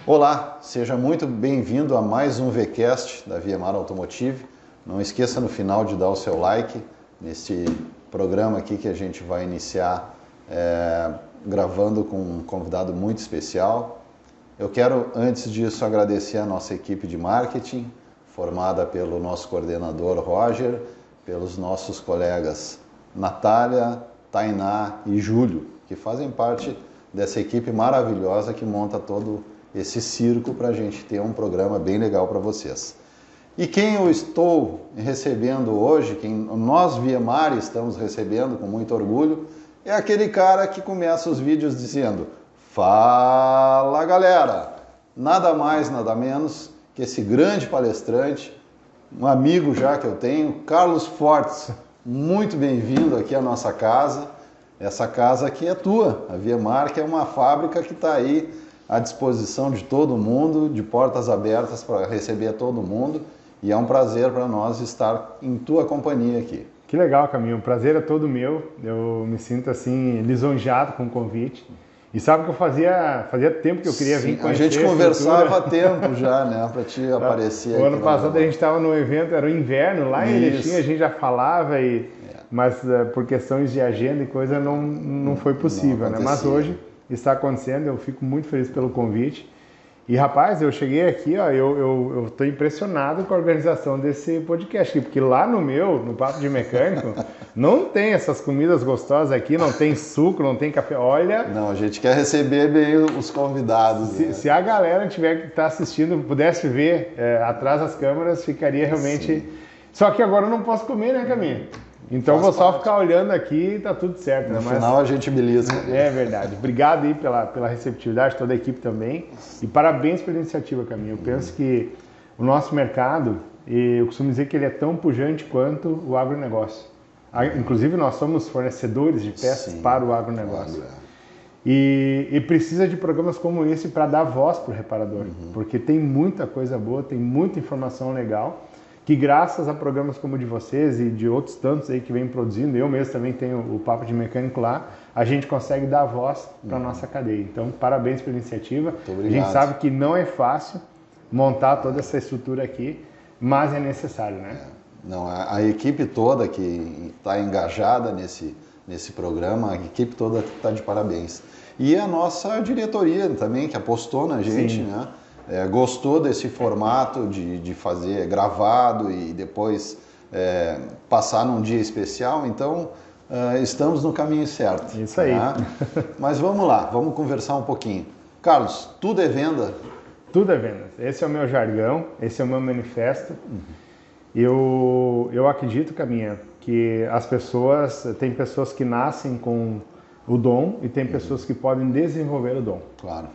Olá, seja muito bem-vindo a mais um VCast da Viemar Automotive. Não esqueça no final de dar o seu like neste programa aqui que a gente vai iniciar gravando com um convidado muito especial. Eu quero, antes disso, agradecer a nossa equipe de marketing, formada pelo nosso coordenador Roger, pelos nossos colegas Natália, Tainá e Júlio, que fazem parte dessa equipe maravilhosa que monta todo esse circo para a gente ter um programa bem legal para vocês. E quem eu estou recebendo hoje, quem nós Viemar estamos recebendo com muito orgulho, é aquele cara que começa os vídeos dizendo: fala galera! Nada mais, nada menos que esse grande palestrante, um amigo já que eu tenho, Carlos Fortes. Muito bem-vindo aqui à nossa casa. Essa casa aqui é tua, a Viemar, que é uma fábrica que está aí à disposição de todo mundo, de portas abertas para receber todo mundo, e é um prazer para nós estar em tua companhia aqui. Que legal, Caminho, o prazer é todo meu, eu me sinto assim lisonjeado com o convite. E sabe que eu fazia tempo que eu queria vir conhecer. A gente conversava há tempo já, né, para te aparecer. O ano passado a gente estava no evento, era o inverno, lá em Erechim a gente já falava, mas por questões de agenda e coisa não foi possível, né? Mas hoje está acontecendo, eu fico muito feliz pelo convite. E rapaz, eu cheguei aqui, ó, eu estou impressionado com a organização desse podcast aqui, porque lá no Papo de Mecânico, não tem essas comidas gostosas aqui, não tem suco, não tem café, olha... Não, a gente quer receber bem os convidados. Se a galera tiver que estar assistindo, pudesse ver atrás das câmeras, ficaria realmente... Sim. Só que agora eu não posso comer, né, Caminho? Então vou só ficar olhando aqui e tá tudo certo. No final a gente belisca. É verdade. Obrigado aí pela receptividade, toda a equipe também. E parabéns pela iniciativa, Caminho. Eu penso que o nosso mercado, eu costumo dizer que ele é tão pujante quanto o agronegócio. Inclusive nós somos fornecedores de peças para o agronegócio. E precisa de programas como esse para dar voz para o reparador. Porque tem muita coisa boa, tem muita informação legal, que graças a programas como o de vocês e de outros tantos aí que vem produzindo, eu mesmo também tenho o Papo de Mecânico lá, a gente consegue dar voz para a nossa cadeia. Então, parabéns pela iniciativa. A gente sabe que não é fácil montar toda essa estrutura aqui, mas é necessário, né? Não, a equipe toda que está engajada nesse programa, a equipe toda está de parabéns. E a nossa diretoria também, que apostou na gente, né? Gostou desse formato de fazer gravado e depois passar num dia especial, então estamos no caminho certo. Isso aí. Tá? Mas vamos lá, vamos conversar um pouquinho. Carlos, tudo é venda? Tudo é venda. Esse é o meu jargão, esse é o meu manifesto. Eu acredito, Caminha, que tem pessoas que nascem com o dom e tem pessoas que podem desenvolver o dom. Claro.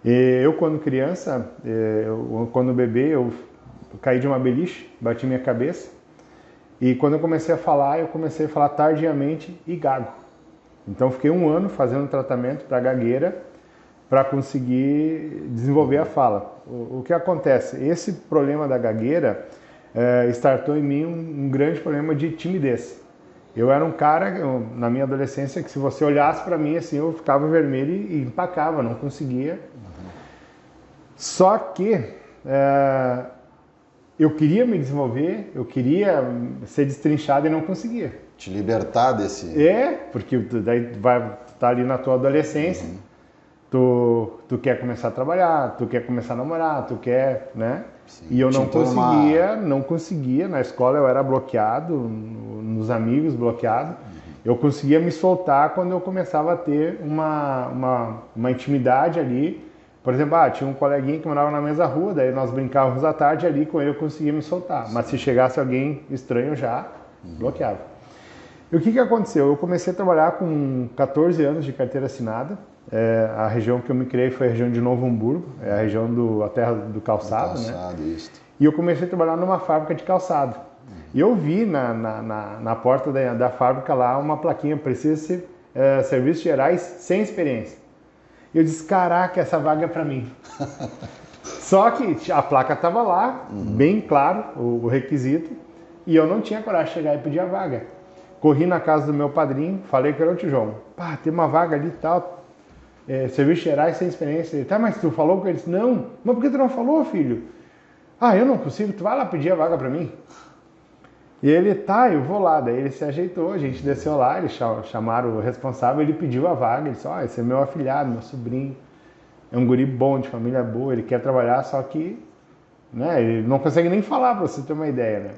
Eu, quando criança, quando bebê, eu caí de uma beliche, bati minha cabeça. E quando eu comecei a falar tardiamente e gago. Então, fiquei 1 ano fazendo tratamento para gagueira para conseguir desenvolver a fala. O que acontece? Esse problema da gagueira startou em mim um grande problema de timidez. Eu era um cara, na minha adolescência, que se você olhasse para mim, assim, eu ficava vermelho e empacava, não conseguia. Só que eu queria me desenvolver, eu queria ser destrinchado e não conseguia. Te libertar desse... Porque daí vai estar ali na tua adolescência, tu quer começar a trabalhar, tu quer começar a namorar, tu quer, né? Sim. E eu não conseguia, na escola eu era bloqueado, nos amigos bloqueado. Eu conseguia me soltar quando eu começava a ter uma intimidade ali. Por exemplo, tinha um coleguinha que morava na mesma rua, daí nós brincávamos à tarde ali, com ele eu conseguia me soltar. Mas se chegasse alguém estranho, eu já bloqueava. E o que aconteceu? Eu comecei a trabalhar com 14 anos de carteira assinada. A região que eu me criei foi a região de Novo Hamburgo, a região a terra do calçado, né? E eu comecei a trabalhar numa fábrica de calçado. E eu vi na porta da fábrica lá uma plaquinha: precisa ser serviços gerais sem experiência. Eu disse, caraca, essa vaga é para mim. Só que a placa estava lá, bem claro o requisito, e eu não tinha coragem de chegar e pedir a vaga. Corri na casa do meu padrinho, falei que era o Tijão. Pá, tem uma vaga ali e tal. serviços gerais sem experiência. Ele, tá, mas tu falou com eles? Não. Mas por que tu não falou, filho? Ah, eu não consigo, tu vai lá pedir a vaga para mim. E ele, tá, eu vou lá. Daí ele se ajeitou, a gente desceu lá, eles chamaram o responsável, ele pediu a vaga, ele disse, esse é meu afilhado, meu sobrinho, é um guri bom, de família boa, ele quer trabalhar, só que, né, ele não consegue nem falar, para você ter uma ideia, né?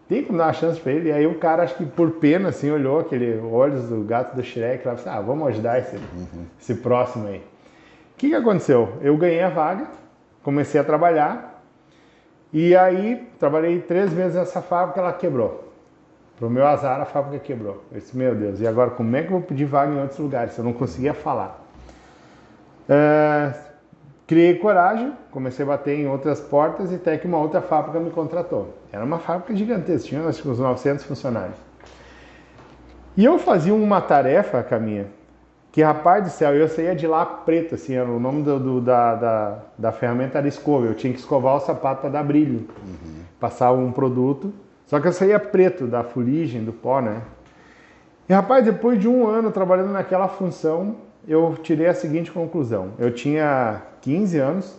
Tem como dar uma chance para ele. E aí o cara, acho que por pena, assim, olhou aquele olhos do gato do Shrek, lá, disse, vamos ajudar esse próximo aí. O que aconteceu? Eu ganhei a vaga, comecei a trabalhar, e aí, trabalhei 3 meses nessa fábrica, ela quebrou. Pro meu azar, a fábrica quebrou. Eu disse, meu Deus, e agora como é que eu vou pedir vaga em outros lugares se eu não conseguia falar? Criei coragem, comecei a bater em outras portas e até que uma outra fábrica me contratou. Era uma fábrica gigantesca, tinha acho que uns 900 funcionários. E eu fazia uma tarefa, Caminha, que rapaz do céu, eu saía de lá preto, assim, era o nome da ferramenta era escova, eu tinha que escovar o sapato para dar brilho, passar um produto, só que eu saía preto da fuligem, do pó, né? E rapaz, depois de 1 ano trabalhando naquela função, eu tirei a seguinte conclusão, eu tinha 15 anos,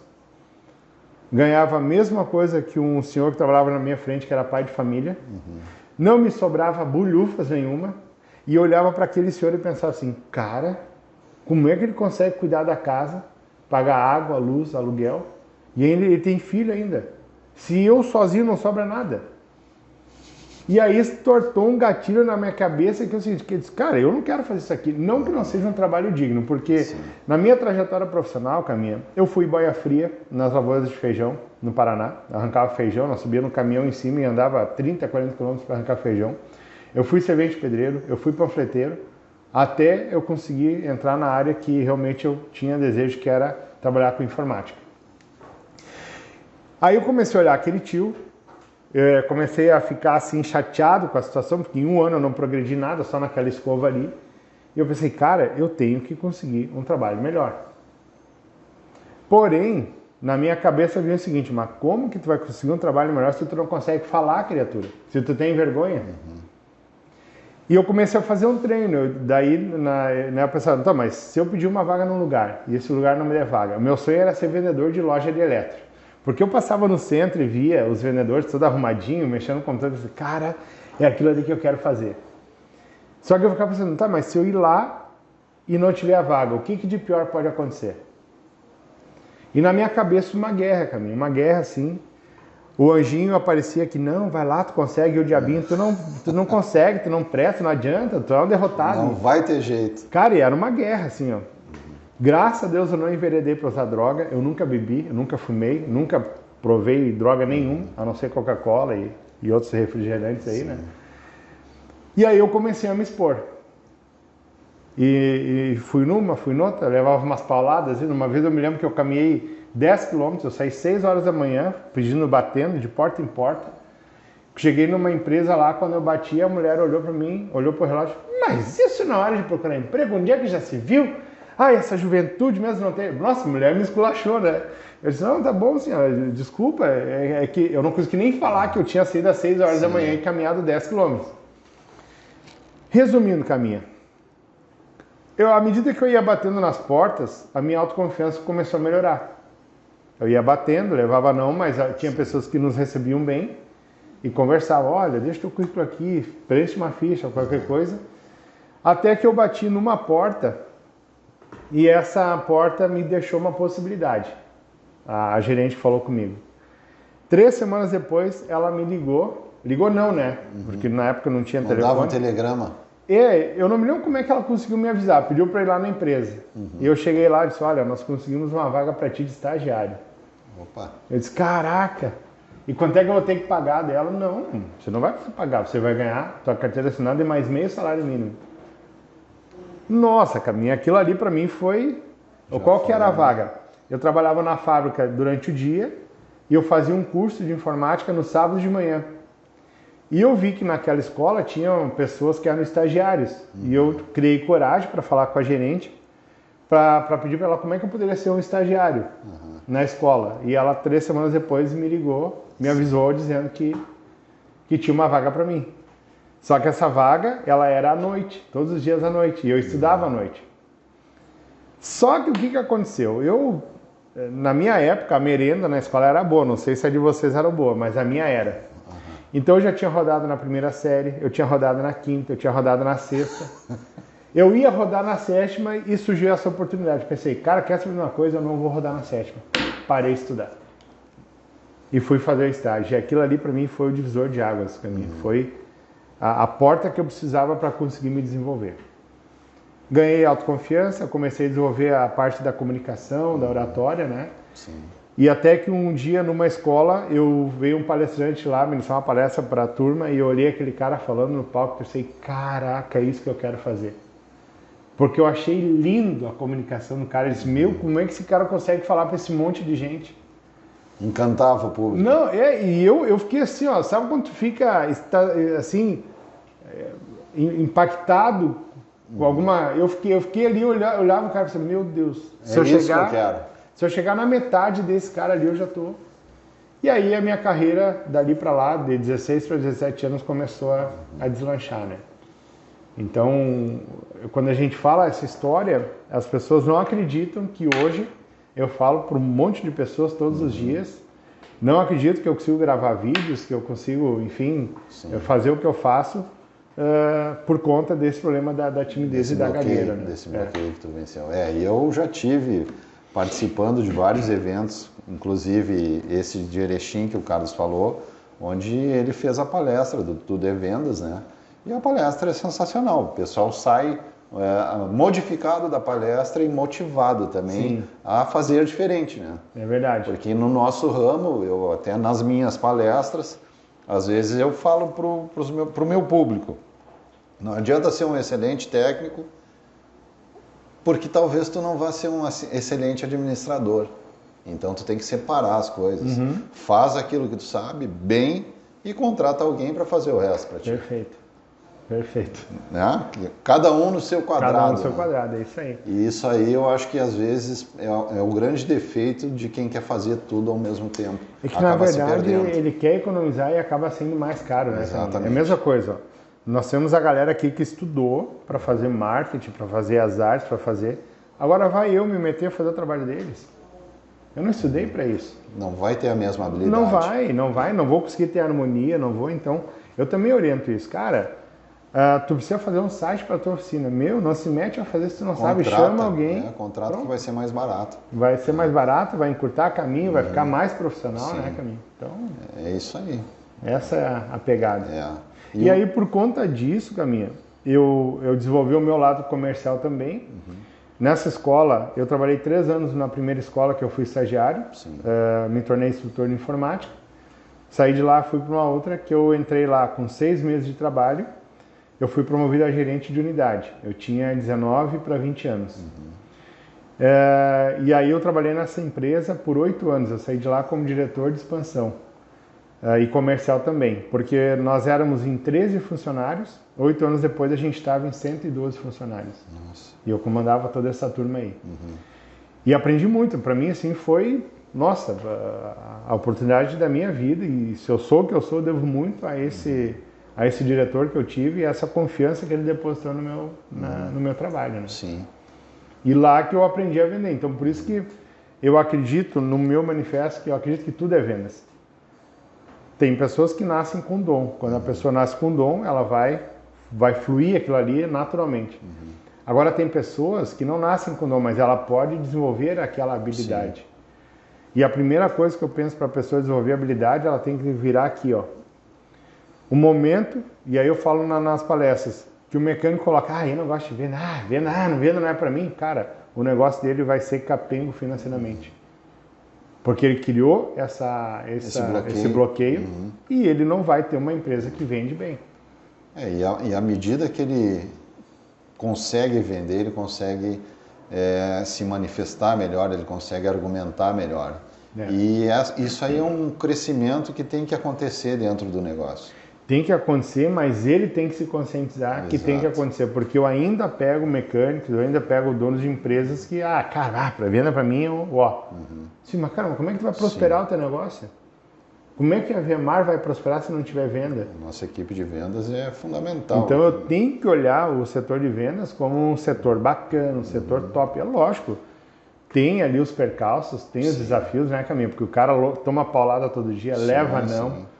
ganhava a mesma coisa que um senhor que trabalhava na minha frente, que era pai de família, não me sobrava bulhufas nenhuma, e eu olhava para aquele senhor e pensava assim, cara, como é que ele consegue cuidar da casa, pagar água, luz, aluguel, e ainda ele tem filho ainda. Se eu sozinho não sobra nada. E aí isso tortou um gatilho na minha cabeça que eu disse, cara, eu não quero fazer isso aqui. Não que não seja um trabalho digno, porque na minha trajetória profissional, Caminha, eu fui boia fria nas lavouras de feijão no Paraná, arrancava feijão, nós subia no caminhão em cima e andava 30, 40 quilômetros para arrancar feijão. Eu fui servente pedreiro, eu fui panfleteiro, até eu conseguir entrar na área que realmente eu tinha desejo, que era trabalhar com informática. Aí eu comecei a olhar aquele tio, comecei a ficar assim chateado com a situação, porque em 1 ano eu não progredi nada, só naquela escova ali. E eu pensei, cara, eu tenho que conseguir um trabalho melhor. Porém, na minha cabeça vinha o seguinte, mas como que tu vai conseguir um trabalho melhor se tu não consegue falar, criatura? Se tu tem vergonha? E eu comecei a fazer um treino, daí eu pensava, então, mas se eu pedir uma vaga num lugar, e esse lugar não me der vaga, meu sonho era ser vendedor de loja de elétrico. Porque eu passava no centro e via os vendedores todo arrumadinho, mexendo no computador, e disse, cara, é aquilo ali que eu quero fazer. Só que eu ficava pensando, tá, mas se eu ir lá e não tiver a vaga, o que de pior pode acontecer? E na minha cabeça uma guerra, Caminho, uma guerra assim. O anjinho aparecia que não, vai lá, tu consegue, e o diabinho, tu não consegue, tu não presta, não adianta, tu é um derrotado. Não vai ter jeito. Cara, e era uma guerra, assim, ó. Graças a Deus eu não enveredei para usar droga, eu nunca bebi, eu nunca fumei, nunca provei droga nenhuma, a não ser Coca-Cola e outros refrigerantes aí, né? E aí eu comecei a me expor. E fui numa, fui noutra, levava umas pauladas, e uma vez eu me lembro que eu caminhei 10 quilômetros, eu saí 6 horas da manhã, batendo de porta em porta. Cheguei numa empresa lá, quando eu bati, a mulher olhou para mim, olhou para o relógio, mas isso na hora de procurar emprego, onde é que já se viu? Essa juventude mesmo não tem... Nossa, a mulher me esculachou, né? Eu disse, não, tá bom, senhora, desculpa, é que eu não consegui nem falar que eu tinha saído às 6 horas da manhã e caminhado 10 quilômetros. Resumindo, Caminha, à medida que eu ia batendo nas portas, a minha autoconfiança começou a melhorar. Eu ia batendo, levava não, mas tinha pessoas que nos recebiam bem e conversavam, olha, deixa teu currículo aqui, preenche uma ficha, qualquer coisa. Até que eu bati numa porta e essa porta me deixou uma possibilidade. A gerente falou comigo. 3 semanas depois, ela me ligou. Ligou não, né? Porque na época não tinha telefone. Dava um telegrama. Eu não me lembro como é que ela conseguiu me avisar. Pediu para ir lá na empresa. E eu cheguei lá e disse, olha, nós conseguimos uma vaga para ti de estagiário. Opa. Eu disse, caraca, e quanto é que eu vou ter que pagar dela? Não, você não vai pagar, você vai ganhar tua carteira assinada e mais meio salário mínimo. Nossa, Caminha, aquilo ali para mim foi... Qual que era a vaga? Eu trabalhava na fábrica durante o dia e eu fazia um curso de informática no sábado de manhã. E eu vi que naquela escola tinham pessoas que eram estagiários. E eu criei coragem para falar com a gerente, para pedir para ela como é que eu poderia ser um estagiário na escola. E ela 3 semanas depois me ligou, me avisou dizendo que tinha uma vaga para mim. Só que essa vaga, ela era à noite, todos os dias à noite, e eu estudava à noite. Só que o que aconteceu? Na minha época, a merenda na escola era boa, não sei se a de vocês era boa, mas a minha era. Então eu já tinha rodado na primeira série, eu tinha rodado na quinta, eu tinha rodado na sexta. Eu ia rodar na sétima e surgiu essa oportunidade. Pensei, cara, quer saber uma coisa? Eu não vou rodar na sétima. Parei de estudar. E fui fazer o estágio. E aquilo ali para mim foi o divisor de águas para mim. Foi a porta que eu precisava para conseguir me desenvolver. Ganhei autoconfiança, comecei a desenvolver a parte da comunicação, da oratória, né? Sim. E até que um dia numa escola, veio um palestrante lá, ministrar uma palestra para a turma e eu olhei aquele cara falando no palco e pensei, caraca, é isso que eu quero fazer. Porque eu achei lindo a comunicação do cara. Eu disse, meu, como é que esse cara consegue falar para esse monte de gente? Encantava o público. Não, e eu fiquei assim, ó, sabe quando tu fica assim, impactado com alguma... Eu fiquei ali, olhava o cara e pensei, meu Deus, se eu chegar na metade desse cara ali, eu já tô... E aí a minha carreira, dali para lá, de 16 para 17 anos, começou a deslanchar, né? Então, quando a gente fala essa história, as pessoas não acreditam que hoje, eu falo para um monte de pessoas todos os dias, não acredito que eu consigo gravar vídeos, que eu consigo, enfim, fazer o que eu faço por conta desse problema da timidez e da gagueira. Né? Desse bloqueio que tu venceu. E eu já tive participando de vários eventos, inclusive esse de Erechim que o Carlos falou, onde ele fez a palestra do Tudo é Vendas, né? E a palestra é sensacional, o pessoal sai modificado da palestra e motivado também a fazer diferente, né? É verdade. Porque no nosso ramo, eu até nas minhas palestras, às vezes eu falo pro meu público, não adianta ser um excelente técnico, porque talvez tu não vá ser um excelente administrador. Então tu tem que separar as coisas. Faz aquilo que tu sabe bem e contrata alguém para fazer o resto para ti. Perfeito. Né? Cada um no seu quadrado. Cada um no seu quadrado, é isso aí. E isso aí eu acho que às vezes é o grande defeito de quem quer fazer tudo ao mesmo tempo. É que na verdade ele quer economizar e acaba sendo mais caro, né? Exatamente. É a mesma coisa. Ó. Nós temos a galera aqui que estudou para fazer marketing, para fazer as artes, para fazer... Agora vai eu me meter a fazer o trabalho deles. Eu não estudei para isso. Não vai ter a mesma habilidade. Não vou conseguir ter harmonia, não vou, então... Eu também oriento isso. Cara, tu precisa fazer um site para a tua oficina. Não se mete a fazer se tu não sabe, chama alguém. Contrato que vai ser mais barato. Vai ser mais barato, vai encurtar caminho, vai ficar mais profissional, né, Caminho? Então... É isso aí. Essa é a pegada. E aí, por conta disso, Caminha, eu desenvolvi o meu lado comercial também. Nessa escola, eu trabalhei 3 anos na primeira escola que eu fui estagiário, me tornei instrutor de informática. Saí de lá, fui para uma outra que eu entrei lá com 6 meses de trabalho. Eu fui promovido a gerente de unidade. Eu tinha 19 para 20 anos. E aí eu trabalhei nessa empresa por 8 anos. Eu saí de lá como diretor de expansão. E comercial também, porque nós éramos em 13 funcionários, 8 anos depois a gente estava em 112 funcionários. Nossa. E eu comandava toda essa turma aí. E aprendi muito, para mim assim foi, nossa, a oportunidade da minha vida, e se eu sou o que eu sou, eu devo muito a esse diretor que eu tive e essa confiança que ele depositou no meu trabalho. Né? Sim. E lá que eu aprendi a vender, então por isso que eu acredito no meu manifesto, que eu acredito que tudo é vendas. Tem pessoas que nascem com dom. Quando a pessoa nasce com dom, ela vai fluir aquilo ali naturalmente. Agora tem pessoas que não nascem com dom, mas ela pode desenvolver aquela habilidade. Sim. E a primeira coisa que eu penso para a pessoa desenvolver a habilidade, ela tem que virar aqui, ó. O momento, e aí eu falo nas palestras, que o mecânico coloca, eu não gosto de vender, não vendo, não é para mim. Cara, o negócio dele vai ser capengo financeiramente. Porque ele criou esse bloqueio e ele não vai ter uma empresa que vende bem. E à medida que ele consegue vender, ele consegue se manifestar melhor, ele consegue argumentar melhor. E isso aí é um crescimento que tem que acontecer dentro do negócio. Tem que acontecer, mas ele tem que se conscientizar que tem que acontecer, porque eu ainda pego mecânicos, eu ainda pego donos de empresas que, para venda para mim, Sim, mas cara, como é que tu vai prosperar o teu negócio? Como é que a VMAR vai prosperar se não tiver venda? Nossa equipe de vendas é fundamental. Então eu tenho que olhar o setor de vendas como um setor bacana, um setor top. É lógico, tem ali os percalços, tem os desafios, né, Caminho? Porque o cara toma paulada todo dia, leva não.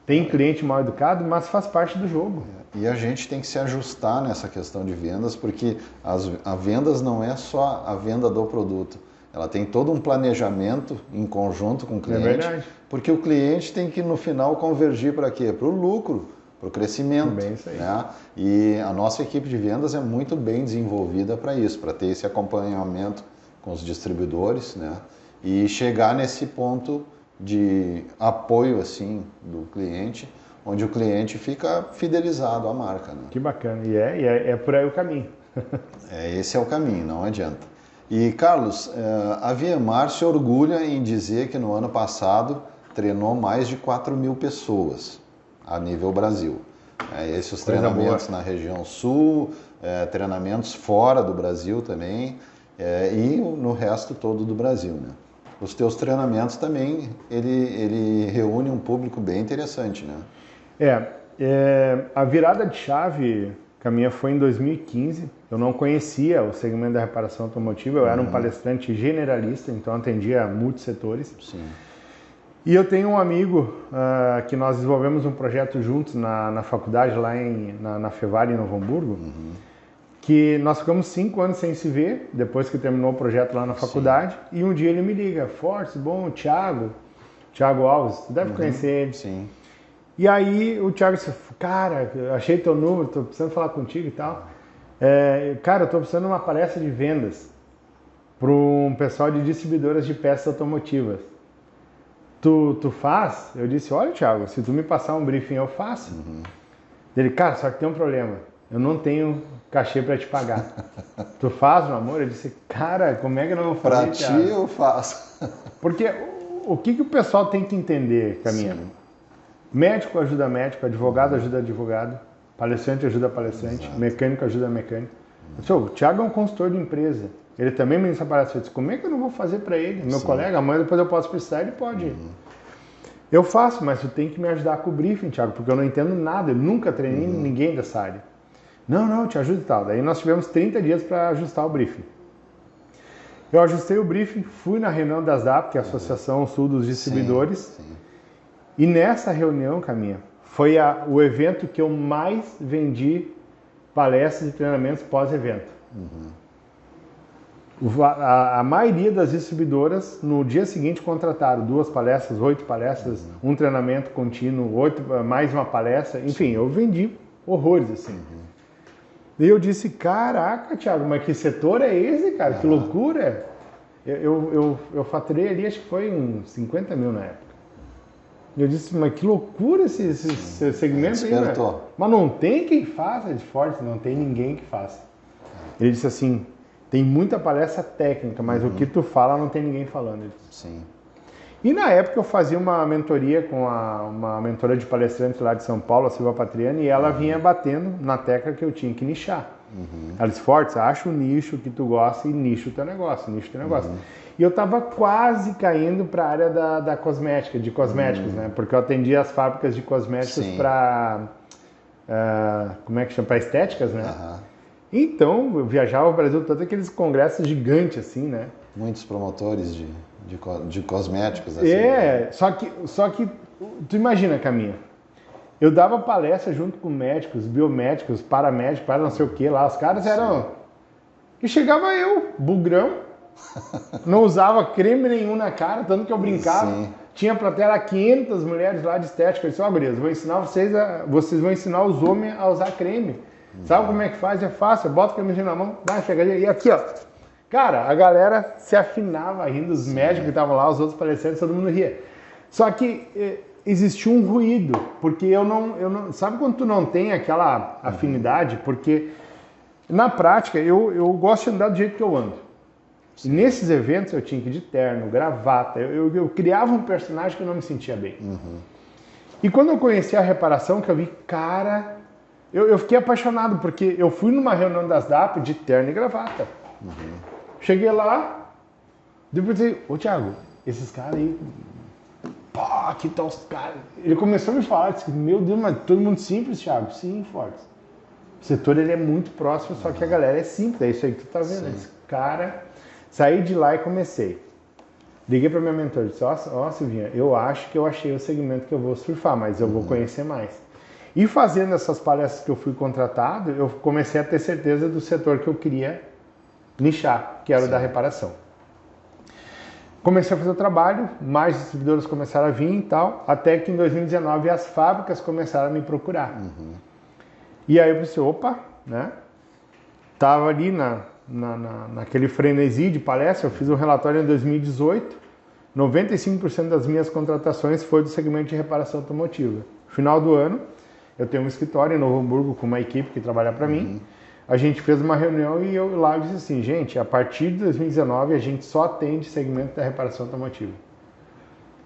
Tem cliente mal educado, mas faz parte do jogo. E a gente tem que se ajustar nessa questão de vendas, porque a vendas não é só a venda do produto. Ela tem todo um planejamento em conjunto com o cliente. É verdade. Porque o cliente tem que, no final, convergir para quê? Para o lucro, para o crescimento. Bem isso aí. Né? E a nossa equipe de vendas é muito bem desenvolvida para isso, para ter esse acompanhamento com os distribuidores, né? E chegar nesse ponto de apoio assim do cliente, onde o cliente fica fidelizado à marca. Né? Que bacana, e é por aí o caminho. Esse é o caminho, não adianta. E Carlos, a VMAR se orgulha em dizer que no ano passado treinou mais de 4.000 pessoas a nível Brasil. Esses treinamentos na região sul, treinamentos fora do Brasil também, e no resto todo do Brasil, né? Os teus treinamentos também, ele reúne um público bem interessante, né? A virada de chave, Caminha, foi em 2015. Eu não conhecia o segmento da reparação automotiva, eu era um palestrante generalista, então atendia muitos setores. Sim. E eu tenho um amigo que nós desenvolvemos um projeto juntos na faculdade, lá na Fevale, em Novo Hamburgo, que nós ficamos 5 anos sem se ver, depois que terminou o projeto lá na faculdade, e um dia ele me liga, Forte, bom, Thiago Alves, tu deve conhecer ele. Sim. E aí o Thiago disse, cara, achei teu número, tô precisando falar contigo e tal. Cara, eu tô precisando de uma palestra de vendas para um pessoal de distribuidoras de peças automotivas. Tu faz? Eu disse, olha, Thiago, se tu me passar um briefing, eu faço. Ele, cara, só que tem um problema. Eu não tenho cachê para te pagar. Tu faz, meu amor? Eu disse, cara, como é que eu não vou fazer, Pra ti Thiago? eu faço. Porque o que o pessoal tem que entender, Caminha? Médico ajuda médico, advogado ajuda advogado, palestrante ajuda palestrante, mecânico ajuda mecânico. O Thiago é um consultor de empresa. Ele também ministra palestra. Eu disse, como é que eu não vou fazer para ele? Meu colega, amanhã depois eu posso precisar, ele pode. Eu faço, mas tu tem que me ajudar com o briefing, Thiago, porque eu não entendo nada, eu nunca treinei ninguém dessa área. Não, eu te ajudo e tal. Daí nós tivemos 30 dias para ajustar o briefing. Eu ajustei o briefing, fui na reunião da ASDAP, que é a Associação Sul dos Distribuidores, e nessa reunião, Caminha, foi o evento que eu mais vendi palestras e treinamentos pós-evento. A maioria das distribuidoras, no dia seguinte, contrataram 2 palestras, 8 palestras, um treinamento contínuo, mais uma palestra, enfim, eu vendi horrores, assim. E eu disse, caraca, Thiago, mas que setor é esse, cara? Que loucura! Eu faturei ali, acho que foi uns 50 mil na época. Eu disse, mas que loucura esse segmento aí, né? Mas não tem quem faça de forte, não tem ninguém que faça. Ele disse assim, tem muita palestra técnica, mas o que tu fala não tem ninguém falando. Ele disse. Sim. E na época eu fazia uma mentoria com uma mentora de palestrantes lá de São Paulo, a Silva Patriani, e ela vinha batendo na tecla que eu tinha que nichar. Ela disse, Fortes, acha o nicho que tu gosta e nicho o teu negócio, E eu estava quase caindo para a área da cosmética, de cosméticos, né? Porque eu atendia as fábricas de cosméticos para, como é que chama? Para estéticas, né? Então, eu viajava o Brasil todo, aqueles congressos gigantes, assim, né? Muitos promotores de cosméticos. Assim, só que tu imagina, Caminha, eu dava palestra junto com médicos, biomédicos, paramédicos, para não sei o que lá, os caras eram... E chegava eu, bugrão, não usava creme nenhum na cara, tanto que eu brincava. Tinha plateia lá 500 mulheres lá de estética, eu disse, gurias, vou ensinar vocês vão ensinar os homens a usar creme. Sabe como é que faz? É fácil, bota o cremezinho na mão, dá uma chegadinha, e aqui, ó. Cara, a galera se afinava rindo, os médicos que estavam lá, os outros palestrantes, todo mundo ria. Só que existia um ruído, porque eu não... Sabe quando tu não tem aquela afinidade? Porque, na prática, eu gosto de andar do jeito que eu ando. E nesses eventos eu tinha que ir de terno, gravata, eu criava um personagem que eu não me sentia bem. E quando eu conheci a reparação, que eu vi, cara... Eu fiquei apaixonado, porque eu fui numa reunião das DAP de terno e gravata. Cheguei lá, depois disse, ô Thiago, esses caras aí Pô, que tal os caras? Ele começou a me falar, disse, meu Deus, mas todo mundo simples, Thiago? Sim, Fortes. O setor ele é muito próximo, só que a galera é simples, é isso aí que tu tá vendo. Esse cara, saí de lá e comecei. Liguei para minha mentora e disse, ó Silvinha, eu acho que eu achei o segmento que eu vou surfar, mas eu vou conhecer mais. E fazendo essas palestras que eu fui contratado, eu comecei a ter certeza do setor que eu queria nichar, que era o da reparação. Comecei a fazer o trabalho, mais distribuidores começaram a vir e tal, até que em 2019 as fábricas começaram a me procurar. E aí eu pensei, opa, né? Tava ali naquele frenesi de palestra, eu fiz um relatório em 2018, 95% das minhas contratações foi do segmento de reparação automotiva. Final do ano, eu tenho um escritório em Novo Hamburgo com uma equipe que trabalha para mim. A gente fez uma reunião e eu lá disse assim, gente, a partir de 2019 a gente só atende segmento da reparação automotiva.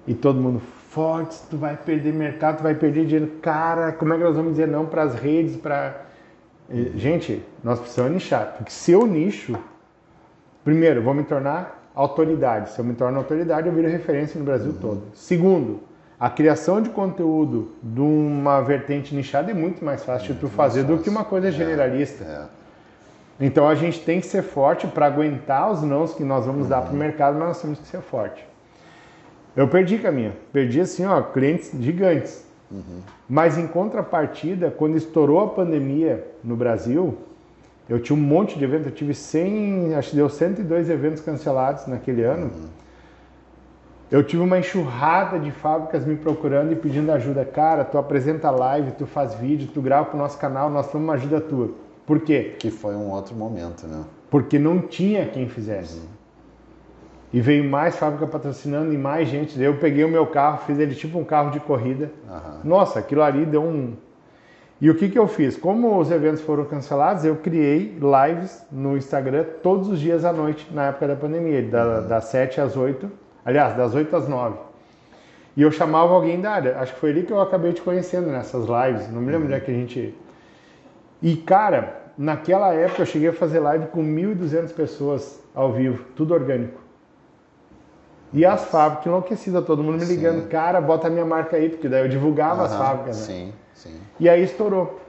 E todo mundo, Fortes, tu vai perder mercado, tu vai perder dinheiro. Cara, como é que nós vamos dizer não para as redes, para... Gente, nós precisamos nichar, porque se eu nicho, primeiro, eu vou me tornar autoridade. Se eu me torno autoridade, eu viro referência no Brasil todo. Segundo, a criação de conteúdo de uma vertente nichada é muito mais fácil de tu fazer do que uma coisa generalista. Então a gente tem que ser forte para aguentar os nãos que nós vamos dar para o mercado, mas nós temos que ser forte. Eu perdi caminho, perdi assim, ó, clientes gigantes. Mas em contrapartida, quando estourou a pandemia no Brasil, eu tinha um monte de eventos, eu tive 100, acho que deu 102 eventos cancelados naquele ano. Eu tive uma enxurrada de fábricas me procurando e pedindo ajuda. Cara, tu apresenta live, tu faz vídeo, tu grava pro nosso canal, nós temos uma ajuda tua. Por quê? Que foi um outro momento, né? Porque não tinha quem fizesse. E veio mais fábrica patrocinando e mais gente. Daí eu peguei o meu carro, fiz ele tipo um carro de corrida. Nossa, aquilo ali deu um... E o que eu fiz? Como os eventos foram cancelados, eu criei lives no Instagram todos os dias à noite, na época da pandemia, das 7 às 8. Aliás, das 8 às 9. E eu chamava alguém da área. Acho que foi ali que eu acabei te conhecendo, nessas lives. Não me lembro onde é que a gente... E, cara, naquela época eu cheguei a fazer live com 1.200 pessoas ao vivo, tudo orgânico. E as fábricas enlouquecidas, todo mundo me ligando. Cara, bota a minha marca aí, porque daí eu divulgava as fábricas, né? E aí estourou.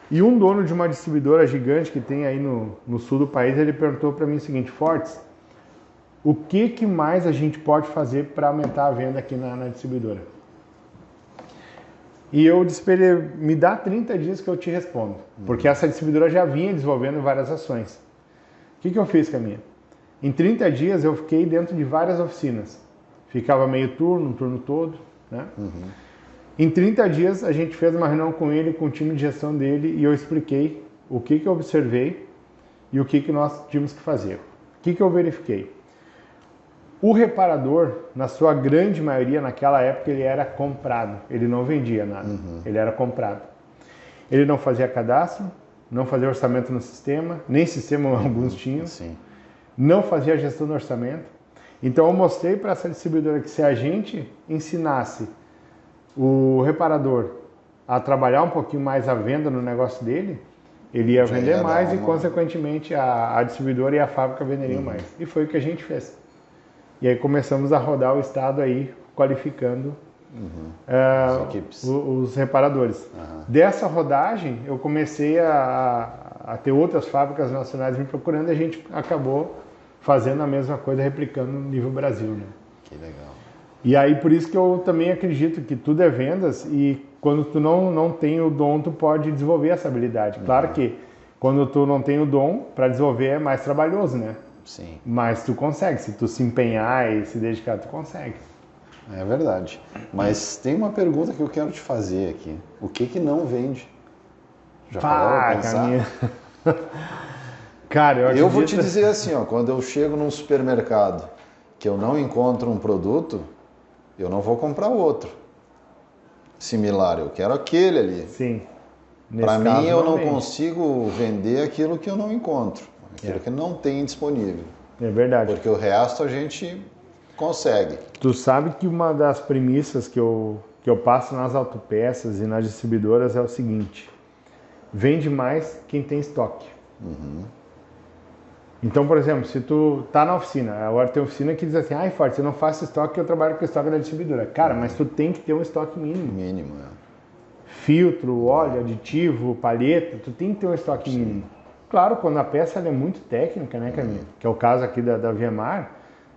E um dono de uma distribuidora gigante que tem aí no sul do país, ele perguntou para mim o seguinte, Fortes, o que mais a gente pode fazer para aumentar a venda aqui na distribuidora? E eu disse para ele, me dá 30 dias que eu te respondo. Porque essa distribuidora já vinha desenvolvendo várias ações. O que eu fiz, Caminha? Em 30 dias eu fiquei dentro de várias oficinas. Ficava meio turno, um turno todo, né? Em 30 dias a gente fez uma reunião com ele, com o time de gestão dele, e eu expliquei o que eu observei e o que nós tínhamos que fazer. O que eu verifiquei? O reparador, na sua grande maioria, naquela época, ele era comprado. Ele não vendia nada, ele era comprado. Ele não fazia cadastro, não fazia orçamento no sistema, nem sistema alguns tinham. Não fazia gestão do orçamento. Então eu mostrei para essa distribuidora que se a gente ensinasse o reparador a trabalhar um pouquinho mais a venda no negócio dele, ele ia vender mais e, consequentemente, a distribuidora e a fábrica venderiam mais. E foi o que a gente fez. E aí começamos a rodar o estado aí, qualificando os reparadores. Dessa rodagem, eu comecei a ter outras fábricas nacionais me procurando e a gente acabou fazendo a mesma coisa, replicando no nível Brasil, né? Que legal. E aí, por isso que eu também acredito que tudo é vendas e quando tu não tem o dom, tu pode desenvolver essa habilidade. Claro que quando tu não tem o dom, para desenvolver é mais trabalhoso, né? Sim. Mas tu consegue, se tu se empenhar e se dedicar, tu consegue. É verdade. Mas tem uma pergunta que eu quero te fazer aqui. O que não vende? Já parou pra pensar? Cara, eu vou te dizer assim, ó, quando eu chego num supermercado que eu não encontro um produto, eu não vou comprar outro similar, eu quero aquele ali. Sim. Para mim, eu não consigo vender aquilo que eu não encontro, aquilo que não tem disponível. É verdade. Porque o resto a gente consegue. Tu sabe que uma das premissas que eu passo nas autopeças e nas distribuidoras é o seguinte: vende mais quem tem estoque. Então, por exemplo, se tu tá na oficina, agora tem oficina que diz assim, ai, Forte, eu não faço estoque, eu trabalho com estoque da distribuidora. Cara, mas tu tem que ter um estoque mínimo. Mínimo, Filtro, óleo, aditivo, palheta, tu tem que ter um estoque mínimo. Claro, quando a peça ela é muito técnica, né, Camila? Que é o caso aqui da Viemar,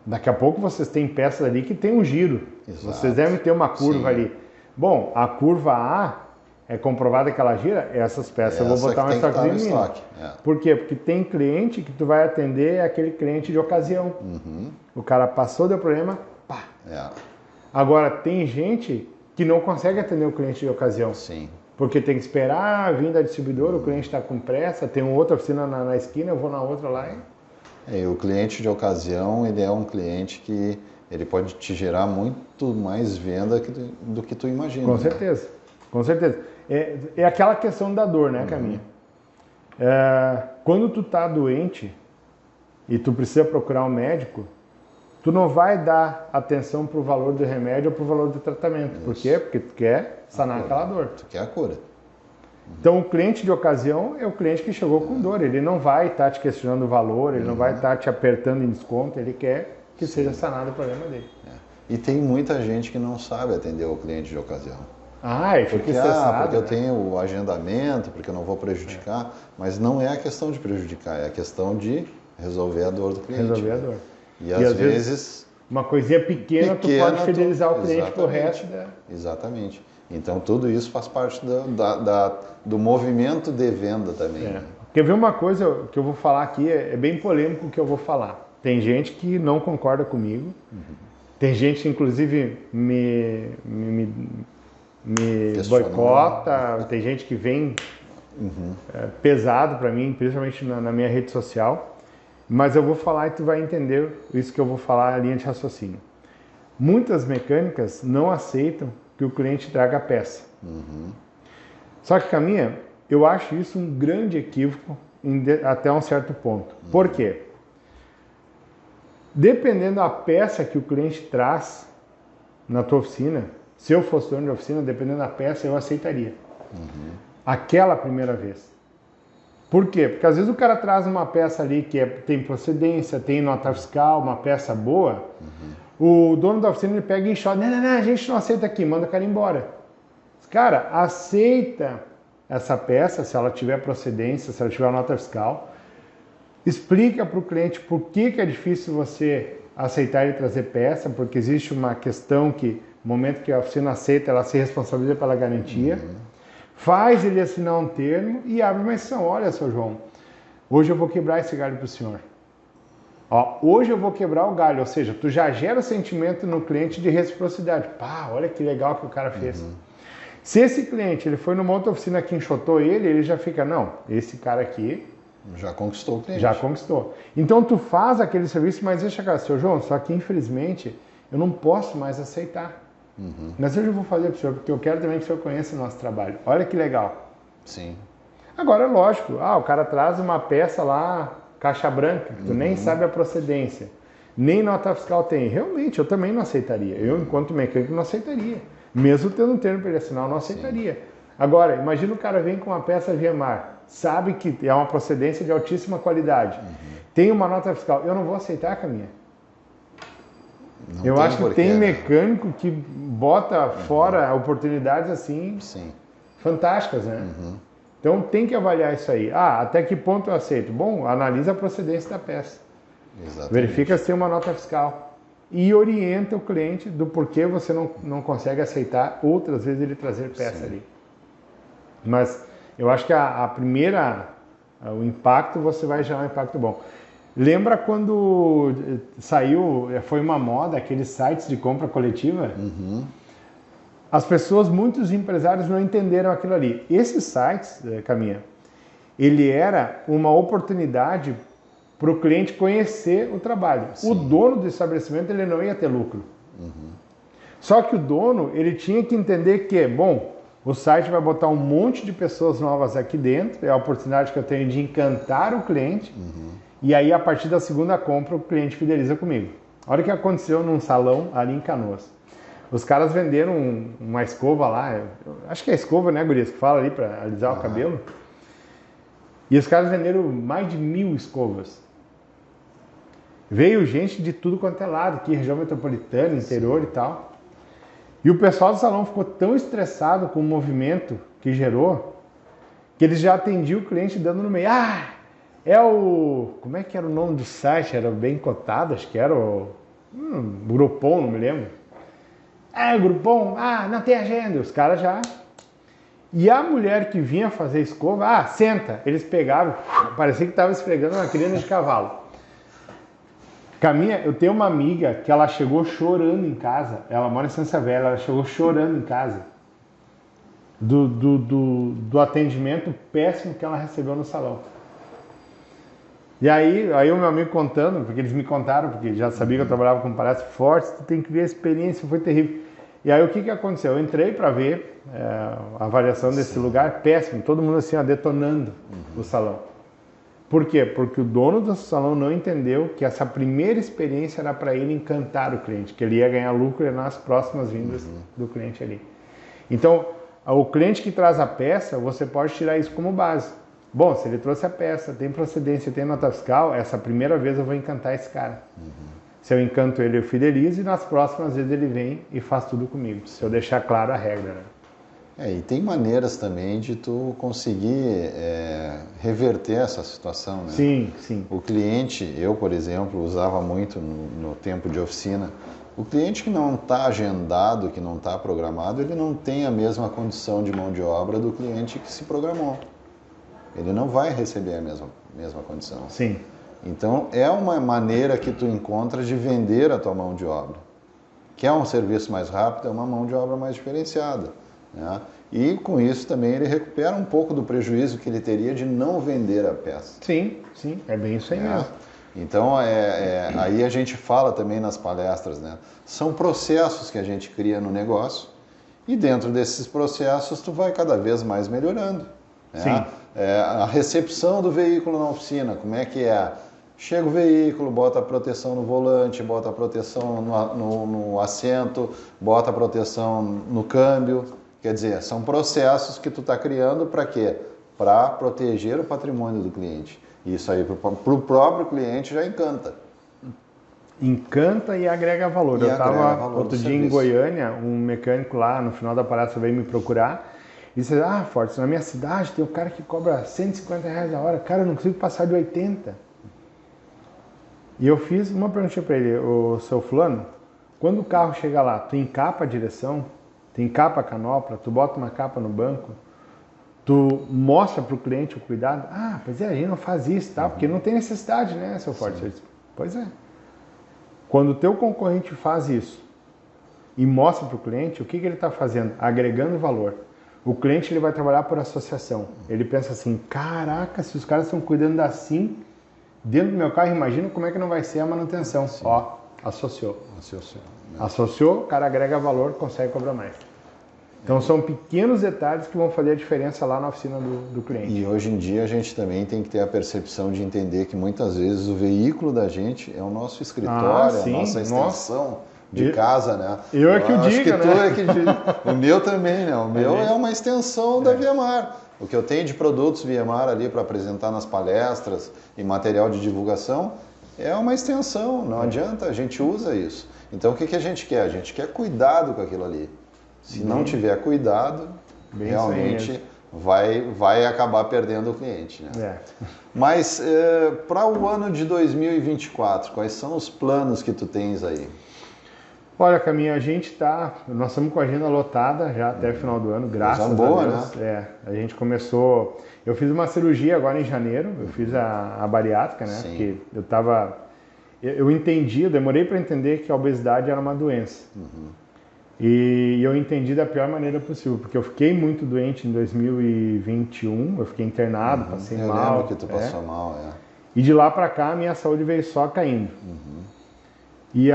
daqui a pouco vocês têm peças ali que tem um giro. Exato. Vocês devem ter uma curva ali. Bom, a curva A é comprovada que ela gira, essas peças eu vou botar um estoquezinho mínimo. Por quê? Porque tem cliente que tu vai atender aquele cliente de ocasião. O cara passou, deu problema, pá. Agora, tem gente que não consegue atender o cliente de ocasião. Sim. Porque tem que esperar vir da distribuidora, o cliente está com pressa, tem uma outra oficina na esquina, eu vou na outra lá e o cliente de ocasião, ele é um cliente que ele pode te gerar muito mais venda do que tu imagina. Com certeza, com certeza. É aquela questão da dor, né, Caminha? Quando tu tá doente e tu precisa procurar um médico, tu não vai dar atenção pro valor do remédio ou pro valor do tratamento. Isso. Por quê? Porque tu quer sanar aquela dor. Tu quer a cura. Então, o cliente de ocasião é o cliente que chegou com dor. Ele não vai estar te questionando o valor, ele não vai estar te apertando em desconto, ele quer que seja sanado o problema dele. E tem muita gente que não sabe atender o cliente de ocasião. Porque eu tenho o agendamento, porque eu não vou prejudicar, mas não é a questão de prejudicar, é a questão de resolver a dor do cliente. Resolver a dor. E às vezes uma coisinha pequena tu pode fidelizar o cliente pro resto. Exatamente. Então tudo isso faz parte do movimento de venda também. Né? Quer ver uma coisa que eu vou falar aqui, é bem polêmico o que eu vou falar. Tem gente que não concorda comigo, tem gente que inclusive me boicota, tem gente que vem pesado para mim, principalmente na minha rede social. Mas eu vou falar e tu vai entender isso que eu vou falar, a linha de raciocínio. Muitas mecânicas não aceitam que o cliente traga a peça. Só que, Caminha, eu acho isso um grande equívoco até um certo ponto. Por quê? Dependendo da peça que o cliente traz na tua oficina, se eu fosse dono de oficina, dependendo da peça, eu aceitaria. Aquela primeira vez. Por quê? Porque às vezes o cara traz uma peça ali que tem procedência, tem nota fiscal, uma peça boa, o dono da oficina ele pega e enxota, não, a gente não aceita aqui, manda o cara embora. Cara, aceita essa peça, se ela tiver procedência, se ela tiver nota fiscal, explica para o cliente por que é difícil você aceitar ele trazer peça, porque existe uma questão que, no momento que a oficina aceita, ela se responsabiliza pela garantia. Faz ele assinar um termo e abre uma exceção. Olha, seu João, hoje eu vou quebrar esse galho para o senhor. Hoje eu vou quebrar o galho, ou seja, tu já gera o sentimento no cliente de reciprocidade. Pá, olha que legal que o cara fez. Se esse cliente ele foi numa outra oficina que enxotou ele já fica, não, esse cara aqui... Já conquistou o cliente. Já conquistou. Então tu faz aquele serviço, mas deixa cá, seu João, só que infelizmente eu não posso mais aceitar. Mas hoje eu vou fazer para o senhor, porque eu quero também que o senhor conheça o nosso trabalho. Olha que legal. Sim. Agora, lógico, o cara traz uma peça lá, caixa branca, tu nem sabe a procedência, nem nota fiscal tem. Realmente, eu também não aceitaria. Eu, enquanto mecânico, não aceitaria. Mesmo tendo um termo para ele assinar, eu não aceitaria. Agora, imagina o cara vem com uma peça Viemar, sabe que é uma procedência de altíssima qualidade, tem uma nota fiscal. Eu não vou aceitar, Caminha. Eu acho que tem mecânico que bota fora oportunidades assim fantásticas, né? Então tem que avaliar isso aí. Até que ponto eu aceito? Bom, analisa a procedência da peça. Exatamente. Verifica se tem uma nota fiscal. E orienta o cliente do porquê você não consegue aceitar outras vezes ele trazer peça ali. Mas eu acho que a primeira, o impacto, você vai gerar um impacto bom. Lembra quando saiu, foi uma moda, aqueles sites de compra coletiva? As pessoas, muitos empresários não entenderam aquilo ali. Esses sites, Caminha, ele era uma oportunidade para o cliente conhecer o trabalho. O dono do estabelecimento ele não ia ter lucro. Só que o dono ele tinha que entender que, bom, o site vai botar um monte de pessoas novas aqui dentro, é a oportunidade que eu tenho de encantar o cliente, e aí a partir da segunda compra o cliente fideliza comigo. Olha o que aconteceu num salão ali em Canoas. Os caras venderam uma escova lá, acho que é escova, né, gurias, que fala ali para alisar o cabelo. E os caras venderam mais de 1000 escovas. Veio gente de tudo quanto é lado, aqui, região metropolitana, interior e tal. E o pessoal do salão ficou tão estressado com o movimento que gerou, que eles já atendiam o cliente dando no meio. Ah, é o... Como é que era o nome do site? Era bem cotado, acho que era o... Groupon, não me lembro. Ah, Groupon? Ah, não tem agenda. Os caras já... E a mulher que vinha fazer escova, ah, senta. Eles pegavam, parecia que estava esfregando uma crina de cavalo. Caminha, eu tenho uma amiga que ela chegou chorando em casa. Ela mora em Santa Velha, ela chegou chorando em casa. Do atendimento péssimo que ela recebeu no salão. E aí o meu amigo contando, porque eles me contaram, porque já sabia que eu trabalhava com palestras fortes, tu tem que ver a experiência, foi terrível. E aí o que aconteceu? Eu entrei para ver a avaliação desse lugar, péssimo, todo mundo assim, ó, detonando o salão. Por quê? Porque o dono do salão não entendeu que essa primeira experiência era para ele encantar o cliente, que ele ia ganhar lucro nas próximas vindas do cliente ali. Então, o cliente que traz a peça, você pode tirar isso como base. Bom, se ele trouxe a peça, tem procedência, tem nota fiscal, essa primeira vez eu vou encantar esse cara. Se eu encanto ele, eu fidelizo e nas próximas vezes ele vem e faz tudo comigo. Se eu deixar claro a regra, né? E tem maneiras também de tu conseguir reverter essa situação, né? Sim, sim. O cliente, eu, por exemplo, usava muito no tempo de oficina. O cliente que não está agendado, que não está programado, ele não tem a mesma condição de mão de obra do cliente que se programou. Ele não vai receber a mesma condição. Sim. Então, é uma maneira que tu encontra de vender a tua mão de obra. Quer um serviço mais rápido, é uma mão de obra mais diferenciada, né? E com isso também ele recupera um pouco do prejuízo que ele teria de não vender a peça. Sim, sim, é bem isso aí mesmo. Então, aí a gente fala também nas palestras, né? São processos que a gente cria no negócio e dentro desses processos tu vai cada vez mais melhorando, né? Sim. A recepção do veículo na oficina, como é que é? Chega o veículo, bota a proteção no volante, bota a proteção no assento, bota a proteção no câmbio. Quer dizer, são processos que tu está criando para quê? Para proteger o patrimônio do cliente. Isso aí para o próprio cliente já encanta. Encanta e agrega valor. Eu estava outro dia em Goiânia, um mecânico lá no final da palestra veio me procurar e disse, Fortes, na minha cidade tem um cara que cobra R$150 a hora. Cara, eu não consigo passar de 80. E eu fiz uma pergunta para ele, o seu fulano, quando o carro chega lá, tu encapa a direção, tu encapa a canopla, tu bota uma capa no banco, tu mostra para o cliente o cuidado? Pois é, a gente não faz isso, tá? Porque não tem necessidade, né, seu Fortes? Disse, pois é. Quando o teu concorrente faz isso e mostra para o cliente, o que ele está fazendo? Agregando valor. O cliente ele vai trabalhar por associação. Ele pensa assim, caraca, se os caras estão cuidando assim, dentro do meu carro, imagina como é que não vai ser a manutenção. Sim. Ó, associou. Associou, o cara agrega valor, consegue cobrar mais. Então são pequenos detalhes que vão fazer a diferença lá na oficina do cliente. E hoje em dia a gente também tem que ter a percepção de entender que muitas vezes o veículo da gente é o nosso escritório, a nossa extensão de casa, né? Eu é que o diga, né? Tu é que diga. O meu também, né? O meu é uma extensão da Viemar. O que eu tenho de produtos Viemar ali para apresentar nas palestras e material de divulgação é uma extensão, não adianta, a gente usa isso. Então o que a gente quer? A gente quer cuidado com aquilo ali. Se não tiver cuidado, realmente vai acabar perdendo o cliente, né? Mas para o ano de 2024, quais são os planos que tu tens aí? Olha, Caminho, nós estamos com a agenda lotada já até o final do ano, graças a Deus. Né? A gente começou, eu fiz uma cirurgia agora em janeiro, eu fiz a bariátrica, né? Sim. Porque eu entendi, eu demorei para entender que a obesidade era uma doença. E eu entendi da pior maneira possível, porque eu fiquei muito doente em 2021, eu fiquei internado, passei mal. Eu lembro que tu passou mal, E de lá para cá a minha saúde veio só caindo. E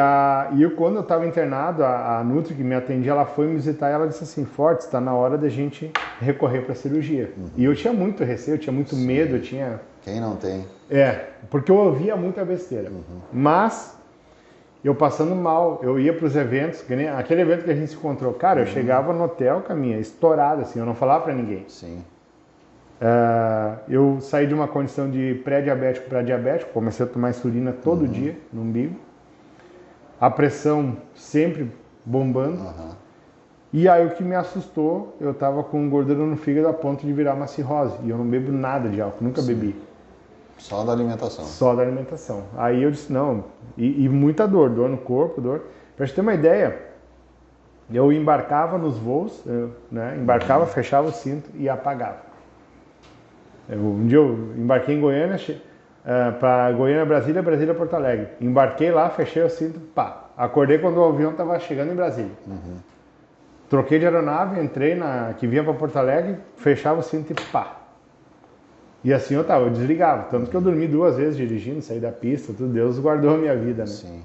quando eu estava internado, a Nutri que me atendia, ela foi me visitar e ela disse assim, Fortes, está na hora da gente recorrer para a cirurgia. E eu tinha muito receio, eu tinha muito medo, eu tinha... Quem não tem? Porque eu ouvia muita besteira. Mas eu passando mal, eu ia para os eventos, aquele evento que a gente se encontrou, cara, eu chegava no hotel, Caminha, estourado assim, eu não falava para ninguém. Sim. Eu saí de uma condição de pré-diabético para diabético, comecei a tomar insulina todo dia no umbigo. A pressão sempre bombando. E aí o que me assustou, eu estava com gordura no fígado a ponto de virar uma cirrose. E eu não bebo nada de álcool, nunca bebi. Só da alimentação? Só da alimentação. Aí eu disse, não, e muita dor no corpo, dor. Pra gente ter uma ideia, eu embarcava nos voos, embarcava, fechava o cinto e apagava. Um dia eu embarquei em Goiânia, para Goiânia, Brasília, Brasília, Porto Alegre. Embarquei lá, fechei o cinto, pá. Acordei quando o avião estava chegando em Brasília. Troquei de aeronave, entrei que vinha para Porto Alegre, fechava o cinto e pá. E assim eu desligava. Tanto que eu dormi 2 vezes dirigindo, saí da pista, tudo. Deus guardou a minha vida, né? Sim.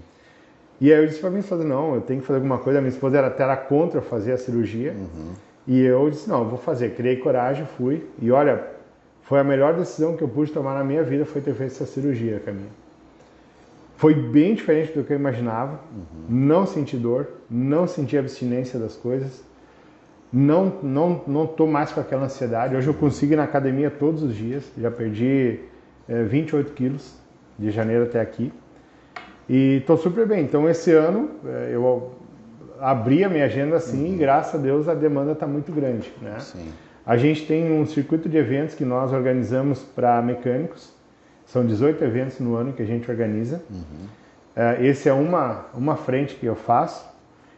E aí eu disse para minha esposa, não, eu tenho que fazer alguma coisa. A minha esposa era contra eu fazer a cirurgia. E eu disse, não, eu vou fazer. Criei coragem, fui. E olha, foi a melhor decisão que eu pude tomar na minha vida, foi ter feito essa cirurgia, Caminho. Foi bem diferente do que eu imaginava. Não senti dor, não senti abstinência das coisas. Não tô mais com aquela ansiedade. Hoje eu consigo ir na academia todos os dias. Já perdi 28 quilos de janeiro até aqui. E estou super bem. Então esse ano eu abri a minha agenda assim e graças a Deus a demanda está muito grande, né? Sim. A gente tem um circuito de eventos que nós organizamos para mecânicos. São 18 eventos no ano que a gente organiza. Esse é uma frente que eu faço.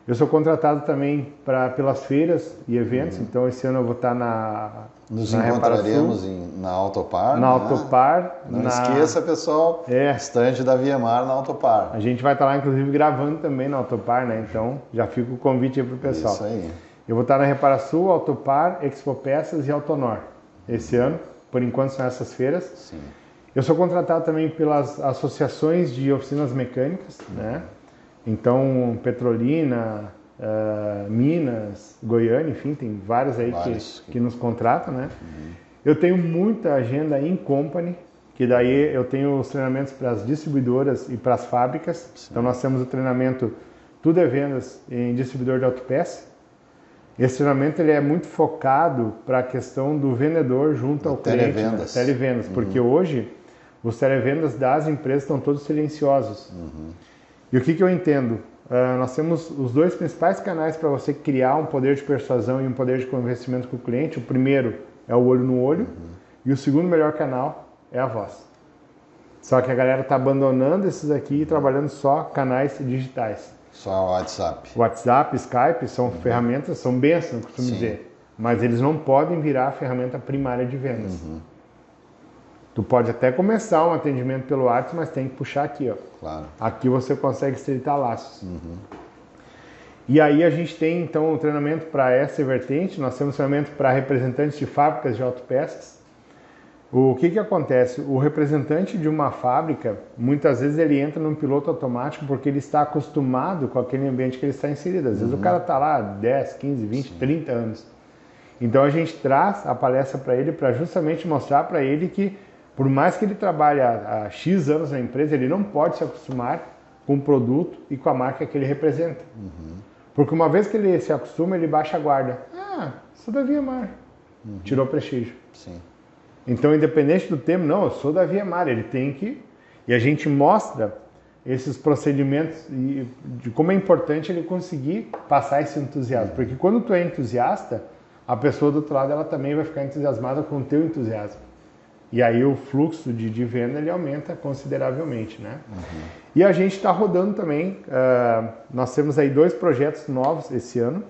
Eu sou contratado também pelas feiras e eventos, então esse ano eu vou estar Nos encontraremos na Autopar. Na Autopar. Não esqueça, pessoal, estande da Viemar na Autopar. A gente vai estar lá, inclusive, gravando também na Autopar, né? Então, já fica o convite aí pro pessoal. Isso aí. Eu vou estar na Reparasul, Autopar, Expo Peças e Autonor. Esse ano, por enquanto, são essas feiras. Sim. Eu sou contratado também pelas associações de oficinas mecânicas, né? Então, Petrolina, Minas, Goiânia, enfim, tem vários aí que nos contratam, né? Eu tenho muita agenda in company, que daí eu tenho os treinamentos para as distribuidoras e para as fábricas. Sim. Então, nós temos o treinamento Tudo é Vendas em distribuidor de autopeça. Esse treinamento ele é muito focado para a questão do vendedor junto ao cliente, né? Televendas, porque hoje os televendas das empresas estão todos silenciosos. E o que eu entendo? Nós temos os 2 principais canais para você criar um poder de persuasão e um poder de convencimento com o cliente. O primeiro é o olho no olho e o segundo melhor canal é a voz. Só que a galera está abandonando esses aqui e trabalhando só canais digitais. Só WhatsApp. WhatsApp, Skype são ferramentas, são bênçãos, eu costumo dizer. Mas eles não podem virar a ferramenta primária de vendas. Tu pode até começar um atendimento pelo WhatsApp, mas tem que puxar aqui, ó. Claro. Aqui você consegue estreitar laços. E aí a gente tem, então, um treinamento para essa vertente. Nós temos treinamento para representantes de fábricas de autopeças. O que acontece? O representante de uma fábrica, muitas vezes ele entra num piloto automático porque ele está acostumado com aquele ambiente que ele está inserido. Às vezes o cara está lá 10, 15, 20, 30 anos. Então a gente traz a palestra para ele para justamente mostrar para ele que por mais que ele trabalhe há X anos na empresa, ele não pode se acostumar com o produto e com a marca que ele representa. Porque uma vez que ele se acostuma, ele baixa a guarda. Sou da Viemar. Tirou prestígio. Sim. Então, independente do termo, não, eu sou da Viemar, ele tem que... E a gente mostra esses procedimentos e de como é importante ele conseguir passar esse entusiasmo. Porque quando tu é entusiasta, a pessoa do outro lado ela também vai ficar entusiasmada com o teu entusiasmo. E aí o fluxo de venda ele aumenta consideravelmente, né? E a gente está rodando também, nós temos aí 2 projetos novos esse ano.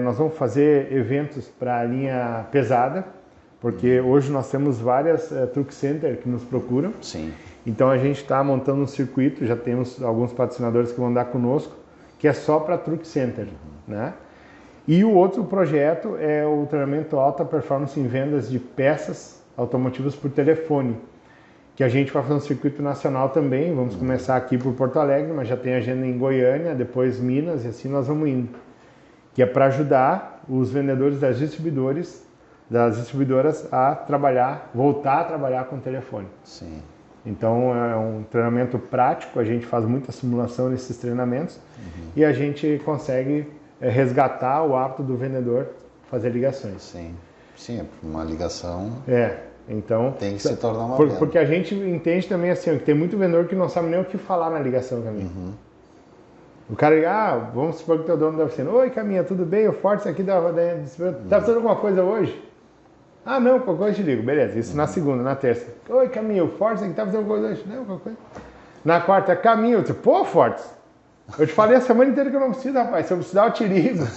Nós vamos fazer eventos para a linha pesada, porque hoje nós temos várias truck center que nos procuram. Sim. Então a gente está montando um circuito, já temos alguns patrocinadores que vão dar conosco, que é só para truck center, né? E o outro projeto é o treinamento alta performance em vendas de peças automotivas por telefone, que a gente vai fazer um circuito nacional também. Vamos começar aqui por Porto Alegre, mas já tem agenda em Goiânia, depois Minas e assim nós vamos indo. Que é para ajudar os vendedores das distribuidoras a trabalhar, voltar a trabalhar com o telefone. Sim. Então é um treinamento prático, a gente faz muita simulação nesses treinamentos e a gente consegue resgatar o hábito do vendedor fazer ligações. Sim. Sim, uma ligação então tem que se tornar uma venda. Porque a gente entende também assim, que tem muito vendedor que não sabe nem o que falar na ligação, Caminha. O cara liga, vamos supor que tu é o dono da oficina. Oi, Caminha, tudo bem? O Fortes aqui tá fazendo alguma coisa hoje? Ah, não, qualquer coisa eu te ligo. Beleza, isso na segunda, na terça. Oi, Caminha, o Fortes aqui tá fazendo alguma coisa hoje? Não, qualquer coisa. Na quarta, Caminha, eu disse, pô, Fortes, eu te falei a semana inteira que eu não preciso, rapaz. Se eu precisar, eu te ligo.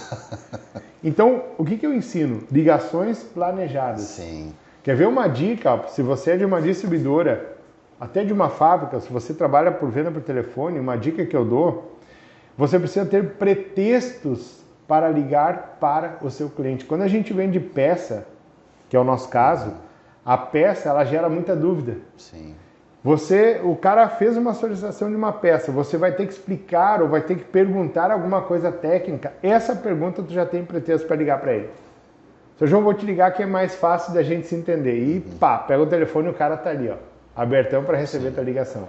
Então, o que eu ensino? Ligações planejadas. Sim. Quer ver uma dica? Se você é de uma distribuidora, até de uma fábrica, se você trabalha por venda por telefone, uma dica que eu dou, você precisa ter pretextos para ligar para o seu cliente. Quando a gente vende peça, que é o nosso caso, a peça ela gera muita dúvida. Sim. O cara fez uma solicitação de uma peça, você vai ter que explicar ou vai ter que perguntar alguma coisa técnica. Essa pergunta tu já tem pretexto para ligar para ele. Seu João, vou te ligar que é mais fácil da gente se entender. E pá, pega o telefone e o cara tá ali, ó, abertão para receber a tua ligação.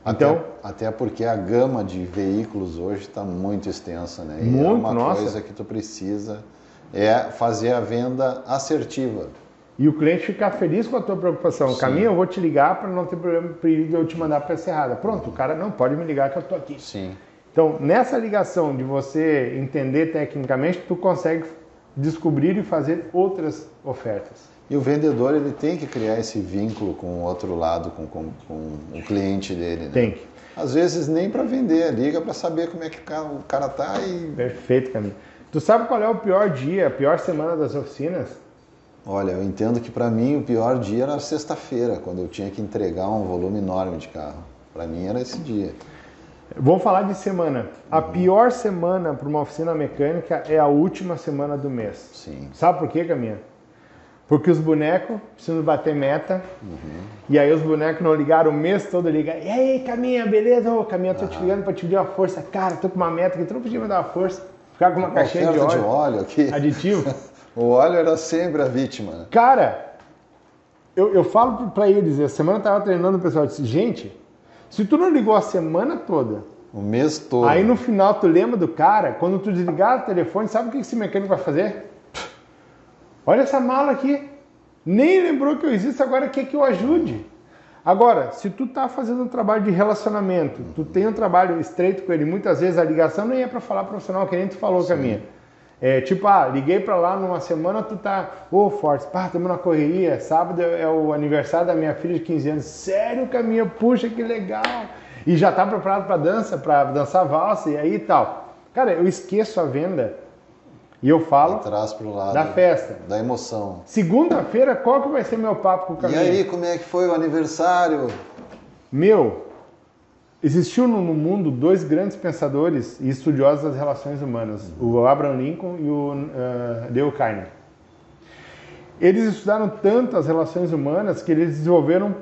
Então, até porque a gama de veículos hoje está muito extensa, né? E muito, é uma coisa que tu precisa fazer a venda assertiva. E o cliente ficar feliz com a tua preocupação. Caminho, eu vou te ligar para não ter problema de eu te mandar para peça errada. Pronto, o cara não pode me ligar que eu estou aqui. Sim. Então, nessa ligação de você entender tecnicamente, tu consegue descobrir e fazer outras ofertas. E o vendedor ele tem que criar esse vínculo com o outro lado, com o cliente dele. Né? Tem que. Às vezes nem para vender, liga para saber como é que o cara tá e... Perfeito, Caminho. Tu sabe qual é o pior dia, a pior semana das oficinas? Olha, eu entendo que para mim o pior dia era sexta-feira, quando eu tinha que entregar um volume enorme de carro. Para mim era esse dia. Vamos falar de semana. A pior semana para uma oficina mecânica é a última semana do mês. Sim. Sabe por quê, Caminha? Porque os bonecos precisam bater meta. E aí os bonecos não ligaram o mês todo, ligam. E aí, Caminha, beleza? Ô, Caminha, tô te ligando para te pedir uma força. Cara, tô com uma meta que tu não podia me dar uma força. Ficar com uma caixinha de óleo aqui. Aditivo. O óleo era sempre a vítima. Né? Cara, eu falo para eles, a semana eu tava treinando o pessoal, eu disse, gente, se tu não ligou a semana toda, o mês todo, aí no final tu lembra do cara, quando tu desligar o telefone, sabe o que esse mecânico vai fazer? Olha essa mala aqui, nem lembrou que eu existo, agora quer que eu ajude. Agora, se tu tá fazendo um trabalho de relacionamento, tu tem um trabalho estreito com ele, muitas vezes a ligação nem é para falar profissional, que nem tu falou, Caminha. Tipo, liguei pra lá numa semana, tu tá, Fortes, estamos na correria, sábado é o aniversário da minha filha de 15 anos, sério, Caminha, puxa, que legal, e já tá preparado pra dançar valsa e aí e tal. Cara, eu esqueço a venda e eu falo pro lado da festa. Da emoção. Segunda-feira, qual que vai ser meu papo com o Caminha? E aí, como é que foi o aniversário? Existiu no mundo dois grandes pensadores e estudiosos das relações humanas, o Abraham Lincoln e o Dale Carnegie. Eles estudaram tanto as relações humanas que eles desenvolveram,